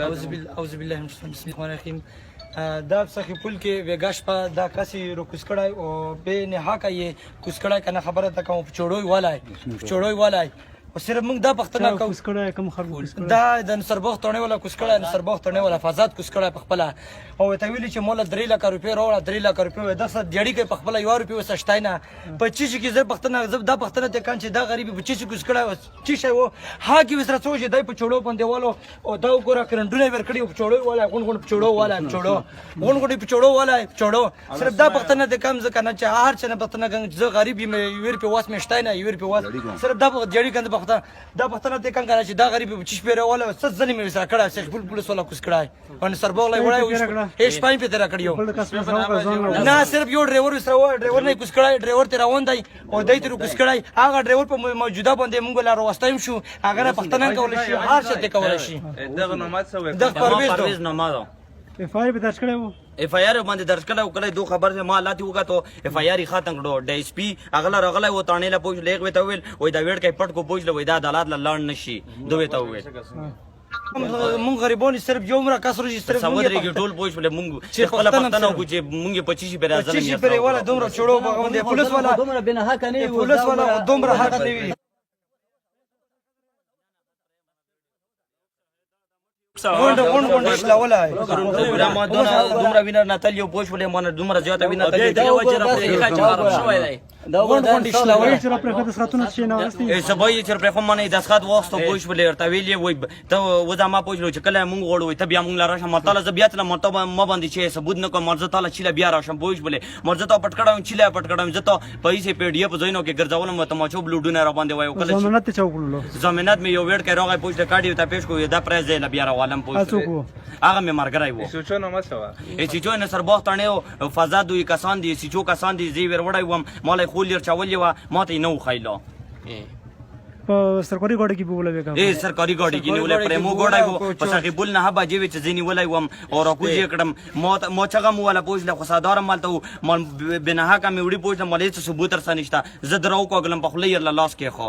اعوذ بالله من الشیطان بسم الله الرحمن الرحیم دا سخی پول کې وګاش په دا کسي رو کوسکړای او به نه حق یې کوسکړای کنه خبره تا کوم چوڑوي والای او صرف موږ دا پختنه کوو کوسکړای کوم خلک دا د سربوخ تړنې ولا کوسکړای د سربوخ تړنې ولا فزاد کوسکړای په خپل او ته ویلي چې مولا 3 لک روپیا راوړه 3 لک روپیا د څه جړی کې په خپل 1 روپیا وسشتای نه 25 کې زه پختنه دا پختنه ته کان چې دا غریبي 25 کوسکړای چې شی وو ها کې وسره څو چې دای په چوڑو باندې والو او دا وګوره کرنټونه ور کړی په چوڑو والا غون په چوڑو والا چوڑو غون په چوڑو والا چوڑو صرف دا پختنه ته کم ځکه نه چې هر څه نه پختنه زه غریبي مې 1 روپیا واس مشتای نه 1 روپیا واس صرف دا جړی کنده پختنه دا پختنه ته کان کنه چې دا غریبي 25 پیره والا څه ځنی مې وسره کړه چې بل پولیس والا کوسکړای ان سربوغ لای وړای هیڅ پاین په تر کړیو نه صرف یو ډرایور وسره و ډرایور نه کوسکړای ډرایور ته روان دی او دای ته کوسکړای هغه ډرایور په موجوده باندې مونږ لا راوستایم شو هغه پښتنه کول شي هر څه ته کول شي دغه نماز سو د پرویز نماز اف آی آر به درج کړو اف آی آر باندې درج کړو کله دوه خبر سے ما لاتی وګا تو اف آی آر ختم کړو ډی اس پی اغلا رغلا و تانه لا پوښ لیک وته ویل وای دا ویډ کې پټ کو پوښ لوي دا عدالت لاړ نشي دوی ته ویل مونږ غریبون صرف یو مره کسر چې صرف سمندري کې ټول پوښ له مونږ چې خپل پښتنه کو چې مونږ 25 پر ازل نه 25 پر ولا دومره چوڑو باندې پولیس والا دومره بنا حق نه پولیس والا دومره حق نه وي غونډ اشلا ولا دومره وینر نه تل یو پوښ ولې مونږ دومره زیاته وینر تل یو وجه راځي خراب شوی دی غونډ اشلا وای چې را پر خد ساتونه شي نه واستي ای سبای چې پر خو منه د اسخات واسطه پوښ ولې ورته ویلې وای ته وځه ما پوښلو چې کله مونږ غوړو ته بیا مونږ لاره مرتله ز بیا تل مرتبه ما باندې چې ثبوت نه کوم مرزه تعالی چې بیا راشم پوښ ولې مرزه ته پټ کړم چې لا پټ کړم زته پیسې پی ډی اف زینو کې ګرځاولم مته ما چوب لوډونه را باندې وای کله ضمانت چوکلو ضمانت مې یو ویډ کې راغی پوښ ته کاډي ته پیش کو دا پرایز لا بیا راولم پوښ هغه مې مرګرای وو سوچو نو مسوا ای چې جو نه سربوخ تړنه فزاد دوی کسان دي چې جو کسان دي زی ور وړای وم مالای خولیر چولې وا ماته نو خایلو په سرکاري ګاډي کې بوله وکړه ای سرکاري ګاډي کې نیولې پرې مو ګاډي وو په سخی بول نه با جوی چې زینی ولای وم او راکوځي کړم مو چغه مو ولا پوښ له خصادار مالته مال بنها کا مې وړي پوښ مالې څه ثبوت تر سنشتا زه درو کوګلم په خلې لاس کې خو